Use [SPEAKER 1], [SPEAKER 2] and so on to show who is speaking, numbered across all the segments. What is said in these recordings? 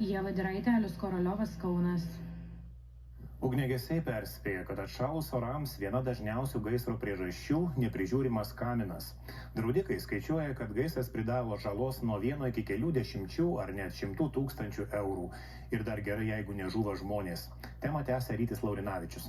[SPEAKER 1] Ieva Diraitė, Alius Koroliovas, Kaunas.
[SPEAKER 2] Ugniagesiai perspėja, kad atšalus orams viena dažniausių gaisro priežasčių – neprižiūrimas kaminas. Draudikai skaičiuoja, kad gaisras pridaro žalos nuo 1 iki kelių dešimčių ar net 100 tūkstančių eurų. Ir dar gerai, jeigu nežūva žmonės. Temą tęsia Rytis Laurinavičius.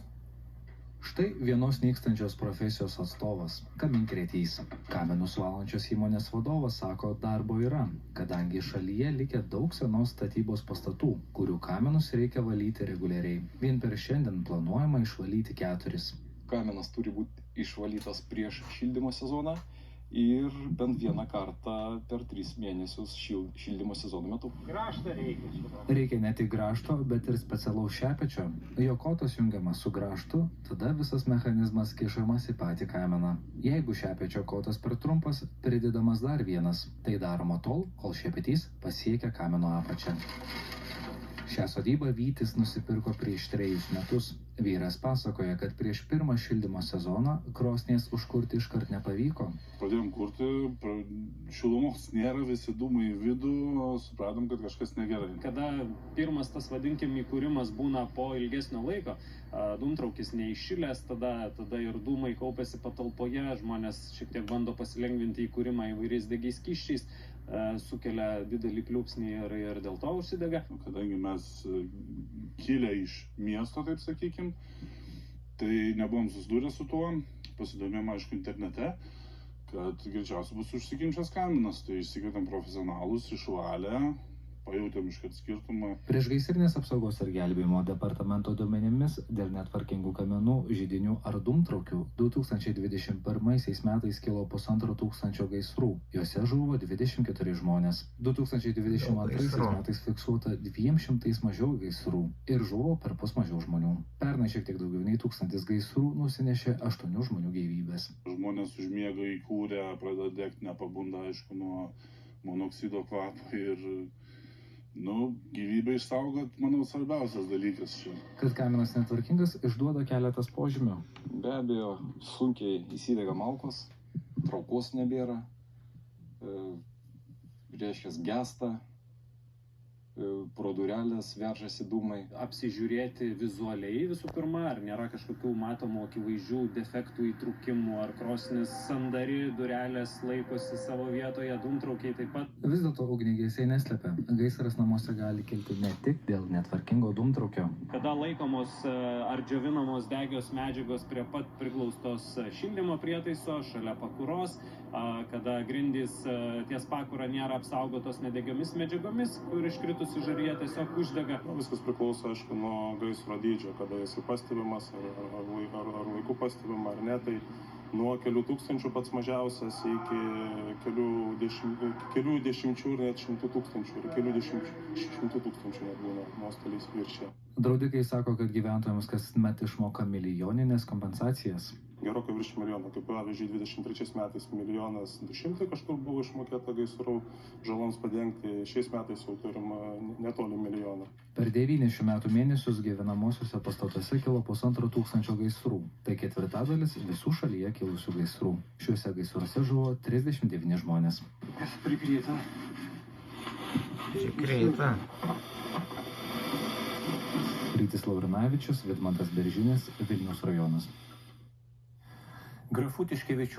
[SPEAKER 3] Štai vienos nykstančios profesijos atstovas – kaminkretys. Kaminus valančios įmonės vadovas sako, darbo yra, kadangi šalyje likę daug senos statybos pastatų, kurių kaminus reikia valyti reguliariai. Vien per šiandien planuojama išvalyti 4.
[SPEAKER 4] Kaminas turi būti išvalytas prieš šildymo sezoną ir bent vieną kartą per 3 mėnesius šildymo sezono metu.
[SPEAKER 5] Grąžtą reikia.
[SPEAKER 3] Reikia ne tik grąžto, bet ir specialaus šepečio. Jo kotas jungiamas su grąžtu, tada visas mechanizmas kišamas į patį kaminą. Jeigu šepečio kotas per trumpas, pridedamas dar vienas. Tai daroma tol, kol šepetys pasiekia kamino apačią. Šią sodybą Vytis nusipirko prieš 3 metus. Vyras pasakoja, kad prieš pirmą šildymo sezoną krosnies užkurti iškart nepavyko.
[SPEAKER 6] Pradėjom kurti, šilumos nėra, visi dūmai į vidų, supratom, kad kažkas negerai.
[SPEAKER 5] Kada pirmas tas, vadinkim, įkūrimas būna po ilgesnio laiko, dūmtraukis neiššilęs, tada ir dūmai kaupiasi patalpoje, žmonės šiek tiek bando pasilengvinti įkūrimą įvairiais degiais skysčiais, sukelia didelį pliūpsnį ir dėl to užsidega.
[SPEAKER 6] Kadangi mes kilę iš miesto, taip sakykim, tai nebuvom susidūrę su tuo, pasidomėjom aišku internete, kad greičiausiai bus užsikimšęs kaminas, tai išsikvietėm profesionalus, išvalę, pajautėm iškart skirtumą.
[SPEAKER 3] Priešgaisrinės apsaugos ir gelbėjimo departamento duomenimis dėl netvarkingų kaminų, židinių ar dūmtraukių 2021 metais kilo 1500 gaisrų. Juose žuvo 24 žmonės. 2022 metais fiksuota 200 mažiau gaisrų ir žuvo perpus mažiau žmonių. Pernai šiek tiek daugiau nei 1000 gaisrų nusinešė 8 žmonių gyvybės.
[SPEAKER 6] Žmonės užmiega įkūrę, pradeda degti, nepabunda aišku nuo monoksido kvapo ir gyvybę išsaugot, manau, svarbiausias dalykas čia.
[SPEAKER 3] Kad kaminas netvarkingas, išduoda keletas požymių.
[SPEAKER 4] Be abejo, sunkiai įsidega malkos, traukos nebėra, reiškia gesta, pro durelės veržasi dūmai.
[SPEAKER 5] Apsižiūrėti vizualiai visų pirma, ar nėra kažkokių matomų akivaizdžių defektų, įtrūkimų, ar krosnis sandari, durelės laikosi savo vietoje, dūmtraukiai taip pat.
[SPEAKER 3] Vis dėlto ugniagesiai neslepia. Gaisras namuose gali kilti ne tik dėl netvarkingo dūmtraukio.
[SPEAKER 5] Kada laikomos ar džiovinamos degios medžiagos prie pat priglaustos šildymo prietaiso, šalia pakuros, kada grindys ties pakura nėra apsaugotos nedegiomis medžiagomis, kur iškritus žaryje tiesiog uždega.
[SPEAKER 6] Viskas priklauso, aišku, nuo gaisro dydžio, kada jis pastebimas, ar laiku pastebima, ar ne, tai nuo kelių tūkstančių pats mažiausias iki kelių dešimčių ir net 100 tūkstančių, ir kelių šimtų tūkstančių net būna nuostoliais viršė.
[SPEAKER 3] Draudikai sako, kad gyventojams kasmet išmoka milijoninės kompensacijas.
[SPEAKER 6] Gerokai virš milijono, kaip pavyzdžiui 23 metais 1 200 000 kažkur buvo išmokėta gaisrų žaloms padengti, šiais metais jau turim netoli milijoną.
[SPEAKER 3] Per 9 šių metų mėnesius gyvenamosiuose pastatuose kilo 1500 gaisrų, tai 1/4 visų šalyje kilusių gaisrų. Šiuose gaisruose žuvo 39 žmonės.
[SPEAKER 5] Prikryta.
[SPEAKER 3] Rytis Laurinavičius, Vidmantas Beržinės, Vilniaus rajonas.
[SPEAKER 2] Grafų Tiškevičių